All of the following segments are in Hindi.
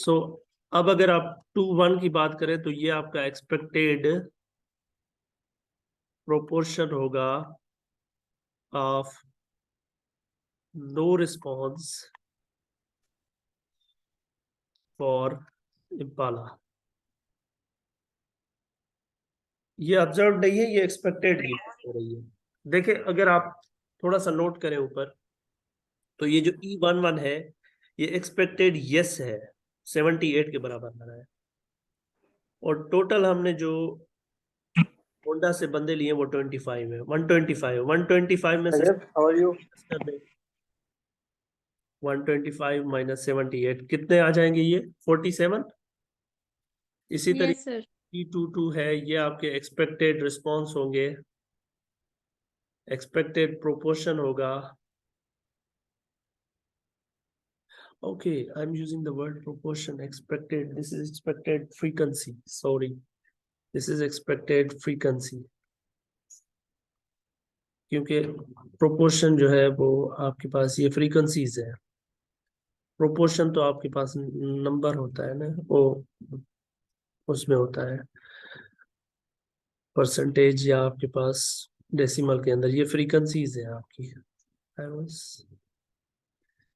सो अब अगर आप 2:1 की बात करें तो ये आपका एक्सपेक्टेड प्रोपोर्शन होगा of no response for Impala. ये ऑब्जर्व नहीं है, ये एक्सपेक्टेड ही हो रही है। देखिए अगर आप थोड़ा सा नोट करें ऊपर, तो ये जो E11 है ये एक्सपेक्टेड यस है, 78 के बराबर आ रहा है। और टोटल हमने जो होंडा से बंदे लिए वो 25 है, 125 में से हाउ आर यू? 125 माइनस 78 कितने आ जाएंगे? ये 47। इसी यस सर। तरीके E22 है, ये आपके एक्सपेक्टेड रिस्पॉन्स होंगे, एक्सपेक्टेड प्रोपोर्शन होगा। Okay, I'm using the word proportion. Expected, this is expected frequency. Sorry, this is expected frequency. क्योंकि प्रोपोर्शन जो है वो आपके पास ये फ्रीक्वेंसीज है, प्रोपोर्शन तो आपके पास नंबर होता है ना, वो उसमें होता है परसेंटेज या आपके पास डेसिमल के अंदर। ये फ्रीक्वेंसीज है आपकी।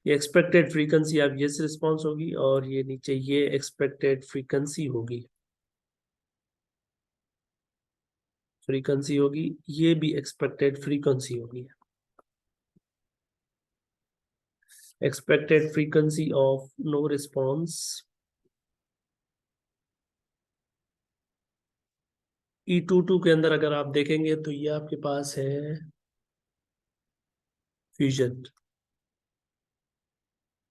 ये एक्सपेक्टेड फ्रीक्वेंसी आप ये रिस्पॉन्स होगी, और ये नीचे ये एक्सपेक्टेड फ्रीक्वेंसी होगी, फ्रीक्वेंसी होगी, ये भी एक्सपेक्टेड फ्रीक्वेंसी होगी। Expected frequency of no response E22 के अंदर अगर आप देखेंगे तो ये आपके पास है फ्यूजन।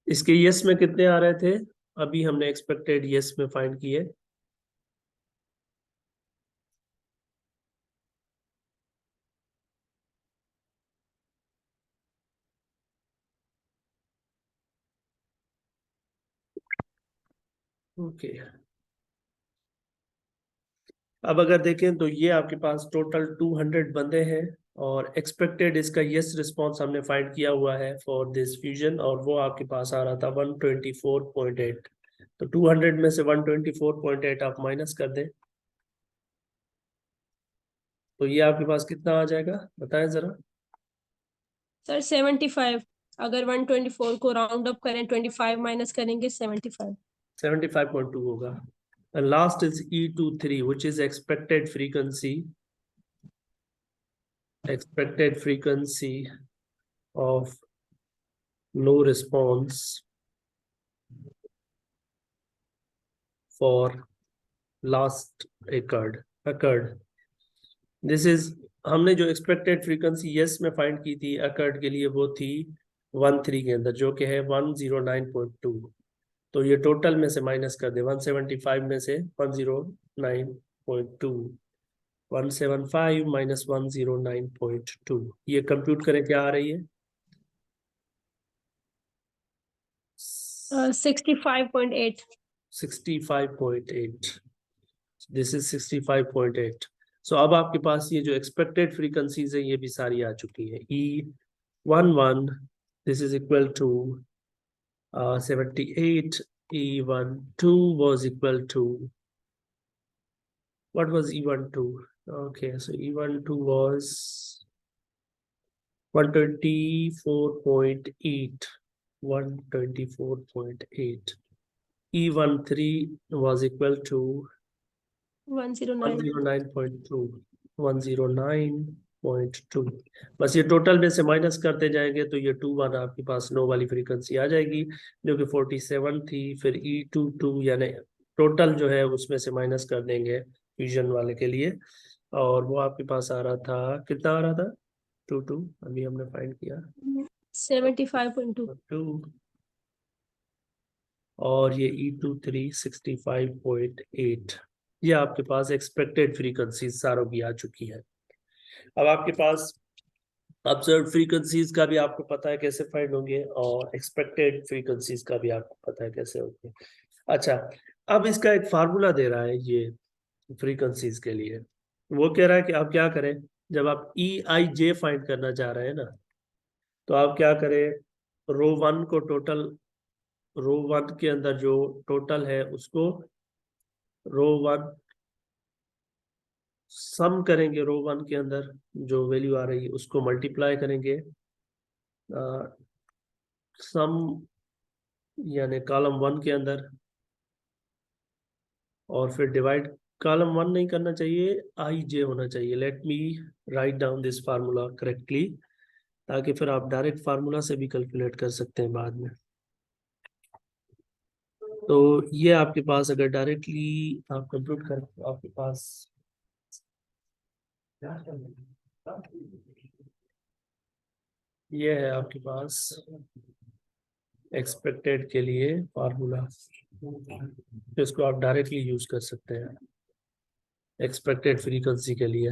इसके यस में कितने आ रहे थे? अभी हमने एक्सपेक्टेड यस में फाइंड किए। ओके, अब अगर देखें तो ये आपके पास टोटल 200 बंदे हैं, और एक्सपेक्टेड इसका यस रिस्पॉन्स हमने फाइंड किया हुआ है फॉर दिस फ्यूजन, और वो आपके पास आ रहा था 124.8। तो 200 में से 124.8 आप माइनस कर दें तो ये आपके पास कितना आ जाएगा, बताएं जरा। सर 75। अगर 124 को राउंड अप करें, 25 माइनस करेंगे 75। 75.2 होगा। And last is E23, which is expected frequency of no response for last occurred. This is हमने जो एक्सपेक्टेड फ्रीक्वेंसी यस में फाइंड की थी अकर्ड के लिए, वो थी 13 के अंदर, जो कि है 109.2। तो ये टोटल में से माइनस कर दे, 175 में से 109.2, 175 माइनस 109.2, ये कंप्यूट करें क्या आ रही है? 65.8। 65.8। This is 65.8। सो अब आपके पास ये जो एक्सपेक्टेड फ्रीक्वेंसीज है ये भी सारी आ चुकी है। E11 this is equal to 78, E12 was equal to, what was E12? Okay, so E12 was 124.8, 124.8. E13 was equal to 109। 109.2, 109.2। बस ये टोटल में से माइनस करते जाएंगे तो ये 21 आपके पास नो वाली फ्रीक्वेंसी आ जाएगी, जो कि 47 थी। फिर E22 यानी टोटल जो है उसमें से माइनस कर देंगे फ्यूजन वाले के लिए, और वो आपके पास आ रहा था, कितना आ रहा था? 22 अभी हमने फाइंड किया 75.2। 2, और ये E23 65.8। ये आपके पास एक्सपेक्टेड फ्रीक्वेंसी सारों की आ चुकी है। अब आपके पास ऑब्जर्व फ्रीक्वेंसीज का भी आपको पता है कैसे फाइंड होंगे, और एक्सपेक्टेड फ्रीक्वेंसीज का भी आपको पता है कैसे होंगे। अच्छा, अब इसका एक फार्मूला दे रहा है ये फ्रीक्वेंसीज के लिए। वो कह रहा है कि आप क्या करें, जब आप EIJ फाइंड करना चाह रहे हैं ना, तो आप क्या करें, रो 1 को टोटल रो 1 के अंदर जो टोटल है उसको रो 1 सम करेंगे, रो 1 के अंदर जो वैल्यू आ रही है उसको मल्टीप्लाई करेंगे सम यानी कॉलम 1 के अंदर, और फिर डिवाइड। कॉलम 1 नहीं करना चाहिए, आई जे होना चाहिए। Let me write down this formula correctly, ताकि फिर आप डायरेक्ट फार्मूला से भी कैलकुलेट कर सकते हैं बाद में। तो ये आपके पास अगर डायरेक्टली आप कंप्यूट कर, आपके पास ये है आपके पास एक्सपेक्टेड के लिए फार्मूला, तो इसको आप डायरेक्टली यूज कर सकते हैं एक्सपेक्टेड फ्रीक्वेंसी के लिए।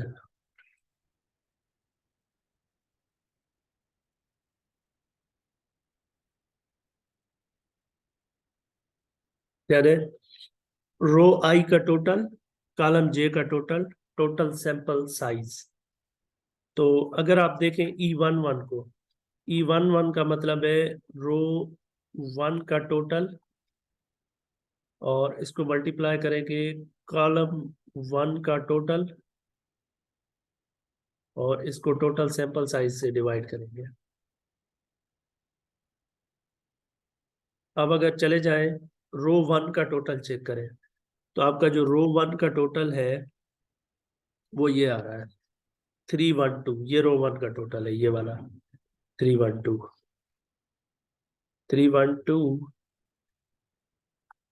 यानी रो आई का टोटल, कॉलम जे का टोटल, टोटल सैंपल साइज। तो अगर आप देखें E11 को, E11 का मतलब है रो 1 का टोटल, और इसको मल्टीप्लाई करेंगे कॉलम 1 का टोटल, और इसको टोटल सैंपल साइज से डिवाइड करेंगे। अब अगर चले जाएं रो 1 का टोटल चेक करें, तो आपका जो रो 1 का टोटल है वो ये आ रहा है 312। ये रो 1 का टोटल है, ये वाला 312 312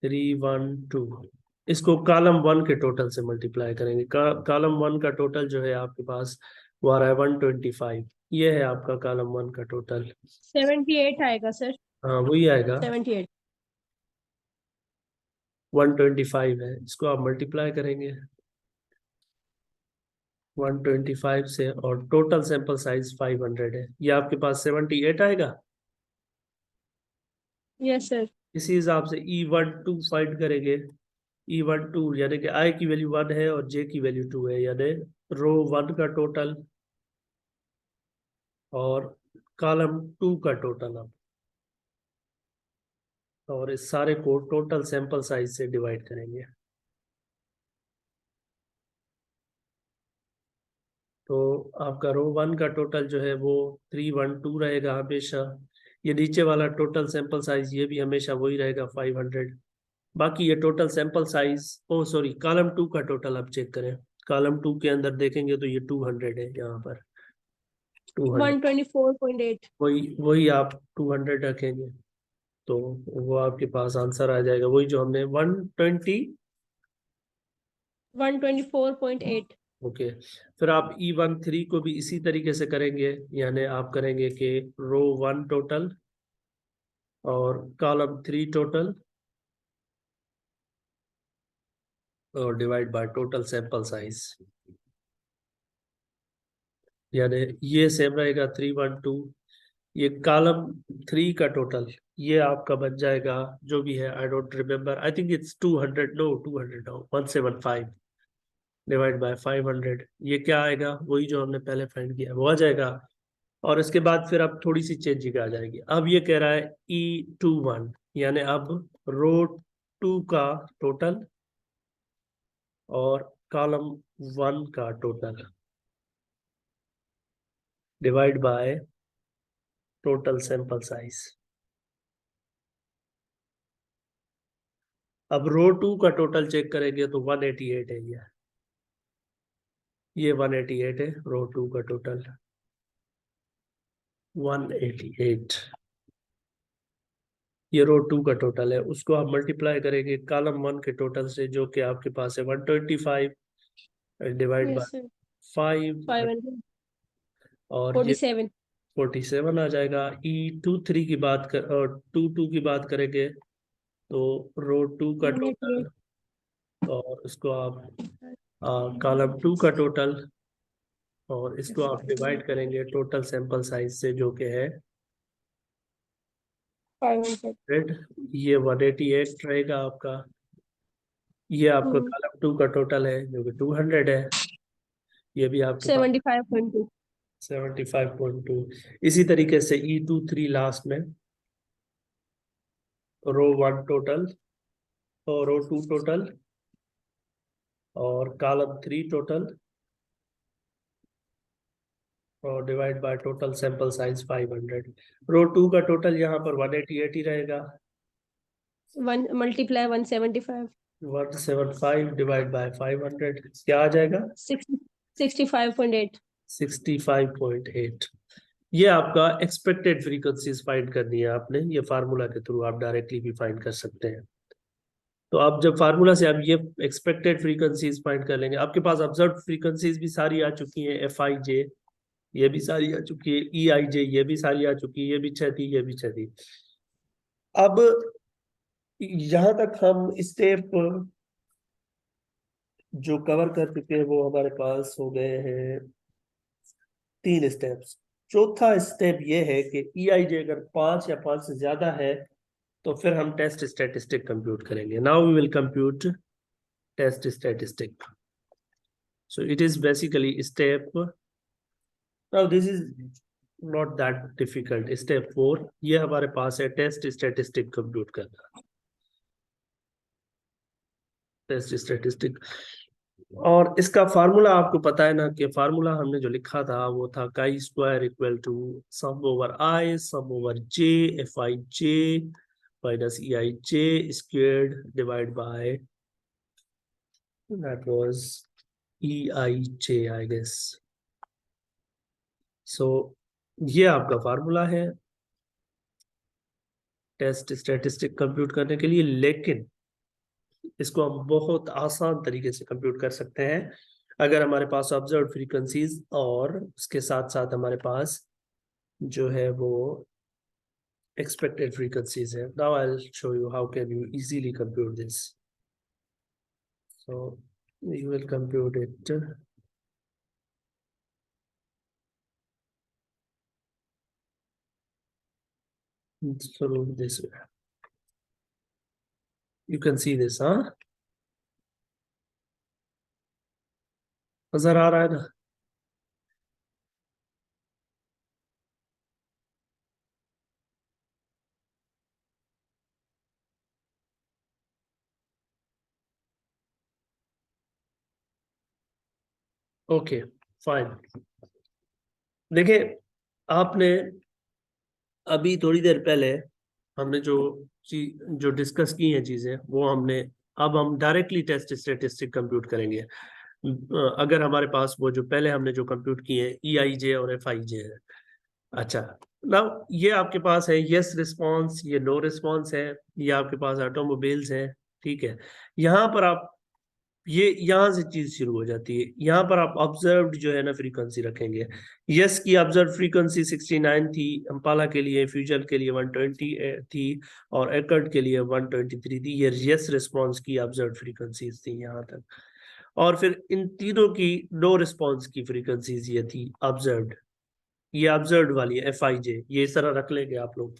312। इसको कॉलम 1 के टोटल से मल्टीप्लाई करेंगे। कॉलम 1 का टोटल जो है आपके पास वो आ रहा है 125। ये है आपका कॉलम 1 का टोटल। 78 आएगा सर, हाँ वही आएगा, 78। 125 है, इसको आप मल्टीप्लाई करेंगे 125 से, और टोटल सैंपल साइज 500 है। ये आपके पास 78 आएगा। Yes sir. इसी हिसाब से E12 फाइंड करेंगे। E12 यानी कि आई की वैल्यू 1 है और जे की वैल्यू 2 है, यानी रो 1 का टोटल और कॉलम 2 का टोटल अब, और इस सारे को टोटल सैंपल साइज से डिवाइड करेंगे। तो आपका रो 1 का टोटल जो है वो 312 रहेगा हमेशा। ये नीचे वाला टोटल सैंपल साइज ये भी हमेशा वही रहेगा 500। बाकी ये टोटल सैंपल साइज, ओ सॉरी, कॉलम 2 का टोटल आप चेक करें। कॉलम 2 के अंदर देखेंगे तो ये 200 है, यहाँ पर 200। 124.8। वही वही आप 200 रखेंगे तो वो आपके पास आंसर आ जाएगा, वही जो हमने 124.8। ओके। फिर आप E13 को भी इसी तरीके से करेंगे, यानी आप करेंगे कि रो 1 टोटल और कॉलम 3 टोटल और divide by total sample size, यानी ये सेम रहेगा 312। ये कॉलम 3 का टोटल ये आपका बन जाएगा जो भी है, I don't remember, I think it's 200, no 200 no 175 divide by 500। ये क्या आएगा, वही जो हमने पहले फाइंड किया वो आ जाएगा। और इसके बाद फिर अब थोड़ी सी चेंजिंग आ जाएगी। अब ये कह रहा है E21, यानी अब रो 2 का टोटल और कॉलम 1 का total divide by total sample size. अब रो 2 का टोटल चेक करेंगे तो 188 है। ये 188 है रो 2 का टोटल, 188। ये रो 2 का टोटल है, उसको आप मल्टीप्लाई करेंगे कॉलम 1 के टोटल से जो कि आपके पास है 125, डिवाइड बाय यस सर। 5, 547। और ये 47 आ जाएगा। E23 की बात कर और 22 की बात करेंगे तो रो 2 का टोटल 188। और उसको आप कॉलम 2 का टोटल और इसको आप डिवाइड करेंगे टोटल सैंपल साइज से जो कि है 500। 100। ये 188 रहेगा आपका। ये आपका कॉलम 2 का टोटल है जो कि 200 है। ये भी आपके पास 75.2। 75.2। इसी तरीके से E23 लास्ट में रो 1 टोटल और रो 2 टोटल और कॉलम 3 टोटल और divide by total sample size 500। रो 2 का टोटल यहाँ पर 188 ही रहेगा। 1 मल्टीप्लाई 175 175 डिवाइड बाय 500 क्या आ जाएगा? 65.8। 65.8। ये आपका एक्सपेक्टेड फ्रीक्वेंसीज फाइंड करनी है आपने, ये फार्मूला के थ्रू आप डायरेक्टली भी फाइंड कर सकते हैं। तो आप जब फार्मूला से आप ये एक्सपेक्टेड फ्रीक्वेंसीज फाइंड कर लेंगे, आपके पास ऑब्जर्व फ्रीक्वेंसीज भी सारी आ चुकी हैं, FIJ ये भी सारी आ चुकी है, EIJ ये भी सारी आ चुकी है, ये भी 6 थी, ये भी 6 थी। अब यहां तक हम स्टेप जो कवर कर चुके हैं वो हमारे पास हो गए हैं 3 स्टेप्स। चौथा स्टेप ये है कि EIJ अगर 5 या 5 से ज्यादा है तो फिर हम टेस्ट स्टैटिस्टिक कंप्यूट करेंगे। Now we will compute test statistic. So it is basically step, now this is not that difficult. Step 4 ये हमारे पास है टेस्ट स्टैटिस्टिक कंप्यूट करना, टेस्ट स्टैटिस्टिक। और इसका फार्मूला आपको पता है ना, कि फार्मूला हमने जो लिखा था वो था chi square equal to sum over I sum over J FIJ minus EIJ squared divide by that was EIJ I guess. So ये आपका फार्मूला है टेस्ट स्टैटिस्टिक कंप्यूट करने के लिए, लेकिन इसको हम बहुत आसान तरीके से कंप्यूट कर सकते हैं अगर हमारे पास ऑब्जर्व फ्रीक्वेंसीज और उसके साथ साथ हमारे पास जो है वो expected frequencies है। Now I'll show you how can you easily compute this. So you will compute it through this way. You can see this, huh? नजर आ रहा है ना? Okay fine. देखिए आपने अभी थोड़ी देर पहले हमने जो डिस्कस की हैं चीजें वो हमने, अब हम डायरेक्टली टेस्ट स्टैटिस्टिक कंप्यूट करेंगे। अगर हमारे पास वो जो पहले हमने जो कंप्यूट किए EIJ और FIJ है। अच्छा, नाउ ये आपके पास है यस रिस्पॉन्स, ये नो रिस्पॉन्स है, ये आपके पास ऑटोमोबाइल्स है, ठीक है। यहाँ पर आप ये यहाँ से चीज शुरू हो जाती है। यहाँ पर आप ऑब्जर्व्ड जो है ना फ्रीक्वेंसी रखेंगे। यस की ऑब्जर्व फ्रीक्वेंसी 69 थी, अम्पाला के लिए, फ्यूजन के लिए 120 थी और एकर्ट के लिए 123 थी। ये यस रिस्पॉन्स की ऑब्जर्व फ्रीक्वेंसीज थी यहाँ तक। और फिर इन तीनों की नो रिस्पॉन्स की फ्रीक्वेंसीज ये थी ऑब्जर्व्ड, ये ऑब्जर्व्ड वाली है FIJ, ये इस तरह रख लेंगे आप लोग।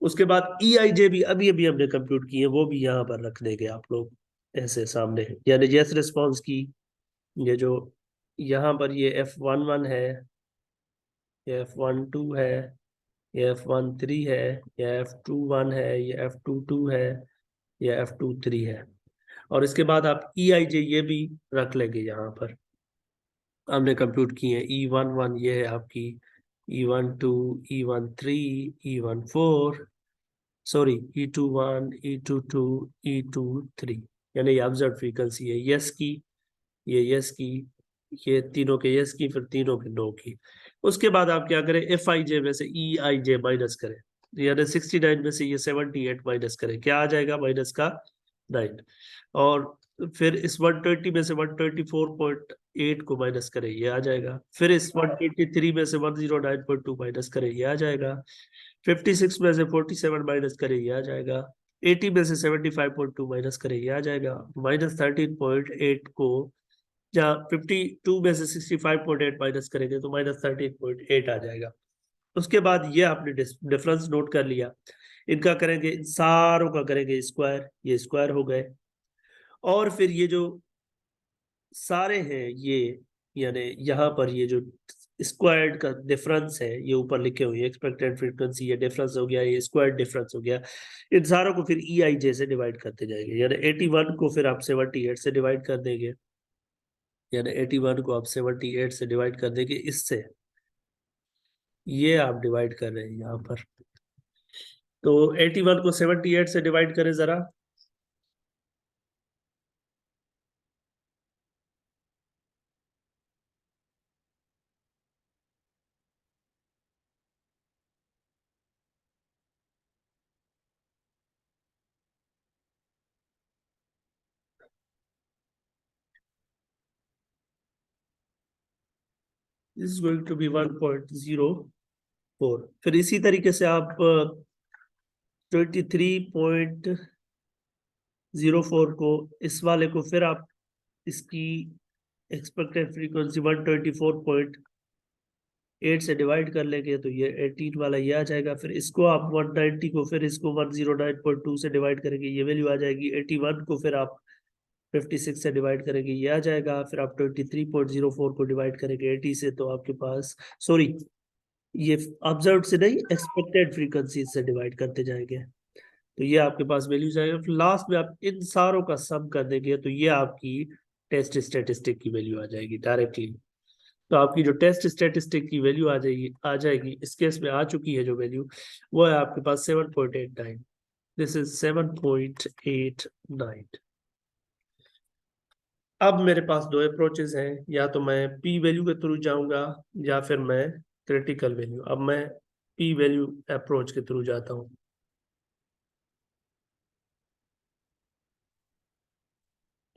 उसके बाद EIJ भी अभी अभी हमने कंप्यूट की है, वो भी यहाँ पर रख देंगे आप लोग ऐसे सामने, यानी यस रिस्पॉन्स की ये जो यहाँ पर ये F11 है, ये F12 है, ये F13 है, ये F21 है, ये F22 है, ये F23 है। और इसके बाद आप EIJ ये भी रख लेंगे यहाँ पर, हमने कंप्यूट की है। E11 ये है आपकी, E12, E13, E14, sorry E21, E22, E23, यानी ये ऑब्जर्व फ्रीक्वेंसी है यस की, ये यस की, ये तीनों के यस की, फिर तीनों के नो की। उसके बाद आप क्या करें, FIJ में से EIJ माइनस करें, यानी 69 में से ये 78 माइनस करें, क्या आ जाएगा? माइनस का 9। और फिर इस 120 में से 124.8 को माइनस करें, ये आ जाएगा। फिर इस 123 में से 109.2 माइनस करें, ये आ जाएगा। 56 में से 47 माइनस करें, ये आ जाएगा। 80 में से 75.2 माइनस करें, ये आ जाएगा। माइनस 13.8 को, या 52 में से 65.8 माइनस करेंगे तो माइनस 13.8 आ जाएगा। उसके बाद ये आपने डिफरेंस नोट कर लिया, इनका करेंगे, इन सारों का करेंगे स्क्वायर, ये स्क्वायर हो गए। और फिर ये जो सारे हैं ये, यानी यहाँ पर ये जो स्क्वायर्ड का डिफरेंस है, ये ऊपर लिखे हुए एक्सपेक्टेड फ्रीक्वेंसी, ये डिफरेंस हो गया, ये स्क्वायर्ड डिफरेंस हो गया। इन सारों को फिर EIJ से डिवाइड करते जाएंगे, यानी 81 को फिर आप 78 से डिवाइड कर देंगे, यानी 81 को आप 78 से डिवाइड कर देंगे इससे, ये आप डिवाइड कर रहे हैं यहाँ पर। तो 81 को 78 से डिवाइड करें जरा। This is going to be 1.04। फिर इसी तरीके से आप 23.04 को, इस वाले को फिर आप इसकी एक्सपेक्टेड फ्रीक्वेंसी 124.8 से डिवाइड कर लेंगे, तो ये 18 वाला ये आ जाएगा। फिर इसको आप 190 को फिर इसको 109.2 से डिवाइड करेंगे, ये वैल्यू आ जाएगी। 81 को फिर आप 56 से डिवाइड करेंगे, ये आ जाएगा। फिर आप 23.04 को डिवाइड करेंगे 80 से, तो आपके पास, सॉरी, ये ऑब्जर्व से नहीं, एक्सपेक्टेड फ्रीक्वेंसी से डिवाइड करते जाएंगे, तो ये आपके पास वैल्यू जाएगा। फिर लास्ट में आप इन सारों का सम कर देंगे, तो ये आपकी टेस्ट स्टेटिस्टिक की वैल्यू आ जाएगी डायरेक्टली। तो आपकी जो टेस्ट स्टेटिस्टिक की वैल्यू आ जाएगी इस केस में आ चुकी है जो वैल्यू, वो है आपके पास 7.89। This is 7.89। अब मेरे पास दो अप्रोचेस हैं, या तो मैं पी वैल्यू के थ्रू जाऊंगा या फिर मैं क्रिटिकल वैल्यू। अब मैं पी वैल्यू अप्रोच के थ्रू जाता हूँ।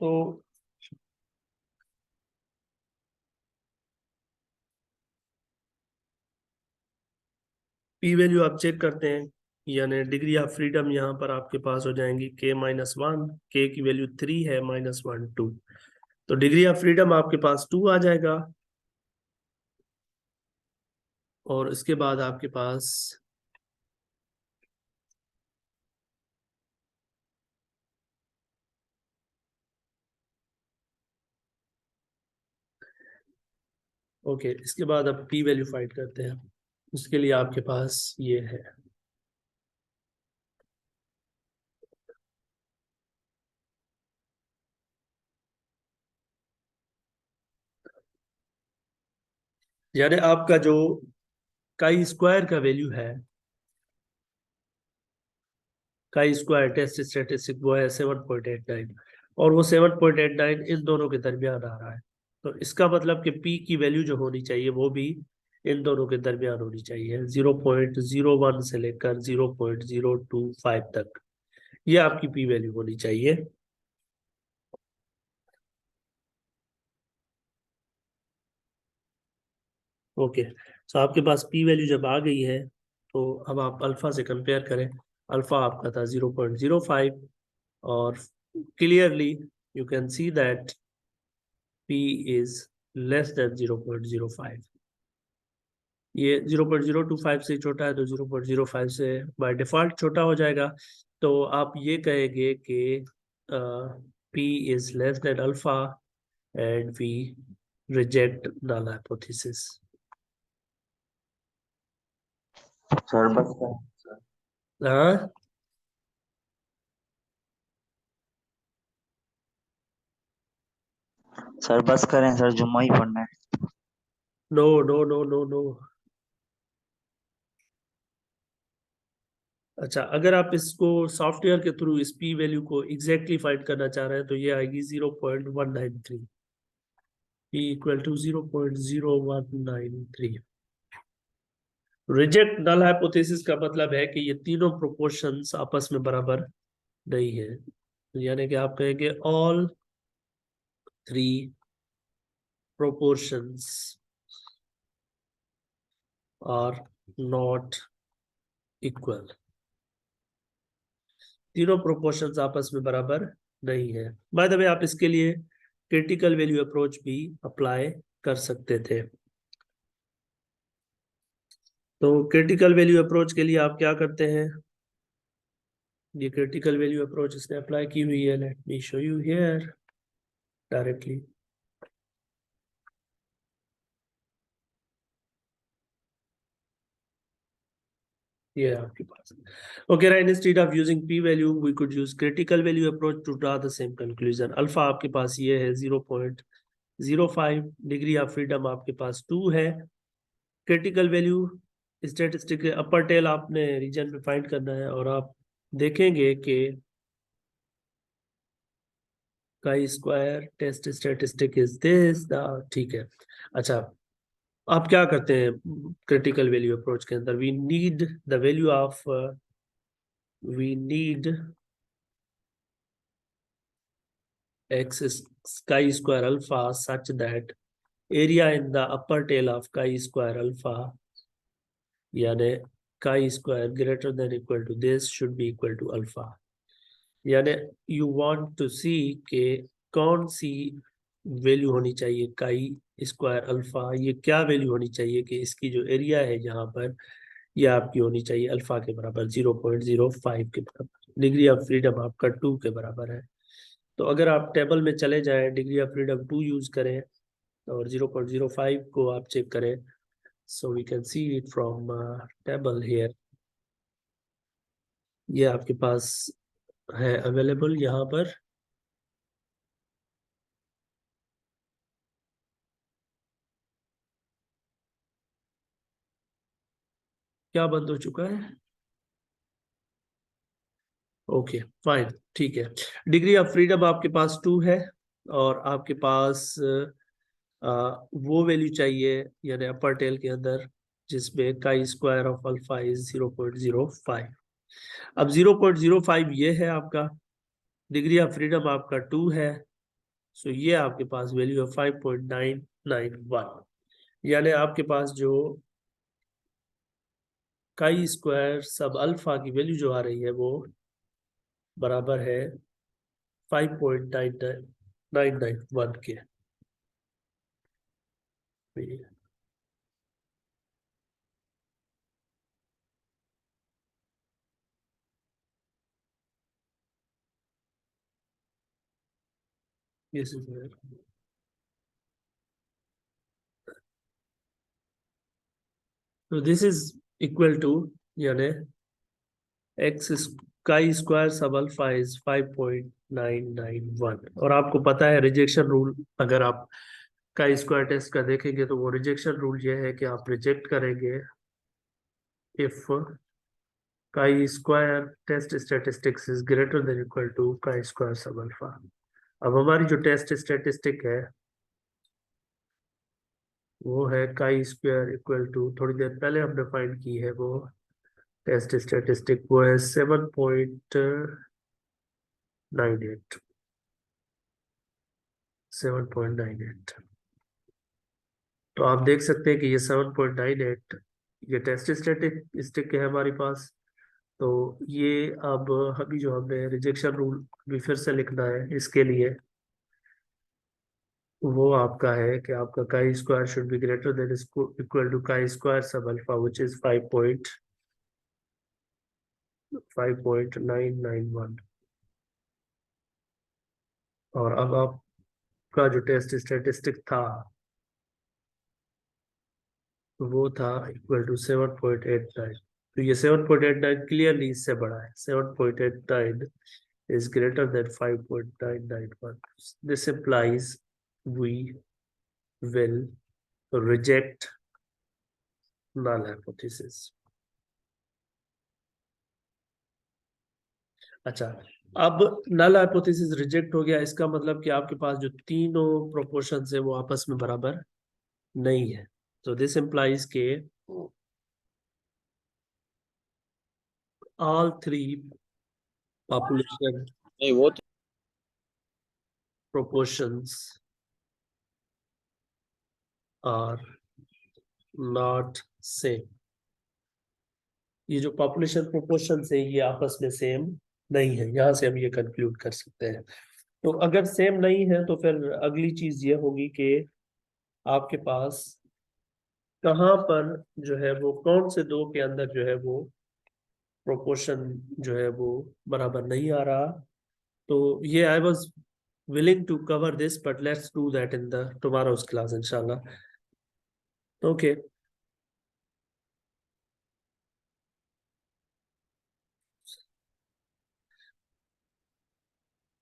तो पी वैल्यू आप चेक करते हैं, यानी डिग्री ऑफ फ्रीडम यहाँ पर आपके पास हो जाएंगी K-1, K की वैल्यू 3 है, -1 2, तो डिग्री ऑफ फ्रीडम आपके पास 2 आ जाएगा। और इसके बाद आपके पास ओके, इसके बाद अब पी वैल्यू फाइंड करते हैं। उसके लिए आपके पास ये है, यानी आपका जो काई स्क्वायर का वैल्यू है, काई स्क्वायर टेस्ट स्टैटिस्टिक, वो है 7.89, और वो 7.89 इन दोनों के दरमियान आ रहा है। तो इसका मतलब कि पी की वैल्यू जो होनी चाहिए वो भी इन दोनों के दरमियान होनी चाहिए, 0.01 से लेकर 0.025 तक, ये आपकी पी वैल्यू होनी चाहिए। ओके, तो आपके पास पी वैल्यू जब आ गई है, तो अब आप अल्फा से कंपेयर करें। अल्फा आपका था 0.05, और clearly you can see that P is less than 0.05। ये 0.025 से छोटा है, तो 0.05 से बाय डिफॉल्ट छोटा हो जाएगा। तो आप ये कहेंगे कि P is less than alpha and we reject null hypothesis। Sir बस करें हाँ, सर बस करें सर, जुम्मा ही पढ़ना है। No no no no no. अच्छा, अगर आप इसको सॉफ्टवेयर के थ्रू इस पी वैल्यू को एग्जैक्टली फाइंड करना चाह रहे हैं, तो ये आएगी 0.193, P equal to 0.0193। Reject null hypothesis का मतलब है कि ये तीनों प्रोपोर्शंस आपस में बराबर नहीं है, यानी कि आप कहेंगे all three proportions are not equal. तीनों प्रोपोर्शंस आपस में बराबर नहीं है। बाय द वे, आप इसके लिए क्रिटिकल वैल्यू अप्रोच भी अप्लाई कर सकते थे। तो क्रिटिकल वैल्यू अप्रोच के लिए आप क्या करते हैं, ये क्रिटिकल वैल्यू अप्रोच इसने अप्लाई की हुई है, let me show you here directly. ये है आपके पास. Okay, right, instead of using p value we could use critical value approach to draw the same conclusion. Alpha आपके पास ये है 0.05, डिग्री ऑफ फ्रीडम आपके पास 2 है. Critical value statistic upper tail आपने रीजन में फाइंड करना है और आप देखेंगे कि chi square test statistic is this the, ठीक है. अच्छा, आप क्या करते हैं क्रिटिकल वैल्यू अप्रोच के अंदर? We need the value of we need x chi square alpha such that area in the upper tail of chi square alpha यानी chi square greater than equal to this should be equal to alpha. यानी you want to see कि कौन सी वैल्यू होनी चाहिए chi square alpha, ये क्या वैल्यू होनी चाहिए कि इसकी जो एरिया है यहाँ पर ये आपकी होनी चाहिए अल्फा के बराबर 0.05 के बराबर. डिग्री ऑफ फ्रीडम आपका 2 के बराबर है. तो अगर आप टेबल में चले जाएं, डिग्री ऑफ फ्रीडम 2 यूज करें और 0.05 को आप चेक करें. So we can see it from table here. ये आपके पास है अवेलेबल यहाँ पर. क्या बंद हो चुका है? ओके फाइन, ठीक है. डिग्री ऑफ फ्रीडम आपके पास 2 है और आपके पास वो वैल्यू चाहिए यानी अपर टेल के अंदर जिसमें chi square of alpha is 0.05. अब 0.05 ये है आपका. डिग्री ऑफ फ्रीडम आपका 2 है. सो ये आपके पास वैल्यू है 5.991. यानी आपके पास जो काई स्क्वायर सब अल्फा की वैल्यू जो आ रही है वो बराबर है 5.991 के. Yes, so this is equal to यानी x काई स्क्वायर सब अल्फा इज 5.991. और आपको पता है रिजेक्शन रूल, अगर आप काई स्क्वायर टेस्ट का देखेंगे तो वो रिजेक्शन रूल ये है कि आप रिजेक्ट करेंगे if chi square test statistics is greater than equal to chi square sub alpha. अब हमारी जो टेस्ट स्टैटिस्टिक है वो है काई स्क्वायर इक्वल टू, थोड़ी देर पहले हमने फाइंड की है वो टेस्ट स्टैटिस्टिक, वो है 7.98. तो आप देख सकते हैं कि ये 7.98 ये टेस्ट स्टैटिस्टिक है हमारे पास. तो ये अब अभी जो हमने रिजेक्शन रूल भी फिर से लिखना है इसके लिए, वो आपका है कि आपका chi square should be greater than equal to chi square sub alpha which is 5.991. और अब आपका जो टेस्ट स्टैटिस्टिक था वो था इक्वल टू 7.89. तो ये 7.89 क्लियरली इससे बड़ा है. 7.89 is greater than 5.991. This implies we will reject null hypothesis. अच्छा, अब null hypothesis रिजेक्ट हो गया, इसका मतलब कि आपके पास जो तीनों प्रोपोर्शंस है वो आपस में बराबर नहीं है. तो दिस implies के all three population proportions are not same. ये जो पॉपुलेशन प्रोपोर्शन है ये आपस में सेम नहीं है. यहाँ से हम ये कंक्लूड कर सकते हैं. तो अगर सेम नहीं है तो फिर अगली चीज ये होगी कि आपके पास कहाँ पर जो है वो कौन से दो के अंदर जो है वो प्रोपोर्शन जो है वो बराबर नहीं आ रहा. तो ये I was willing to cover this, but let's do that in the tomorrow's class inshallah. Okay.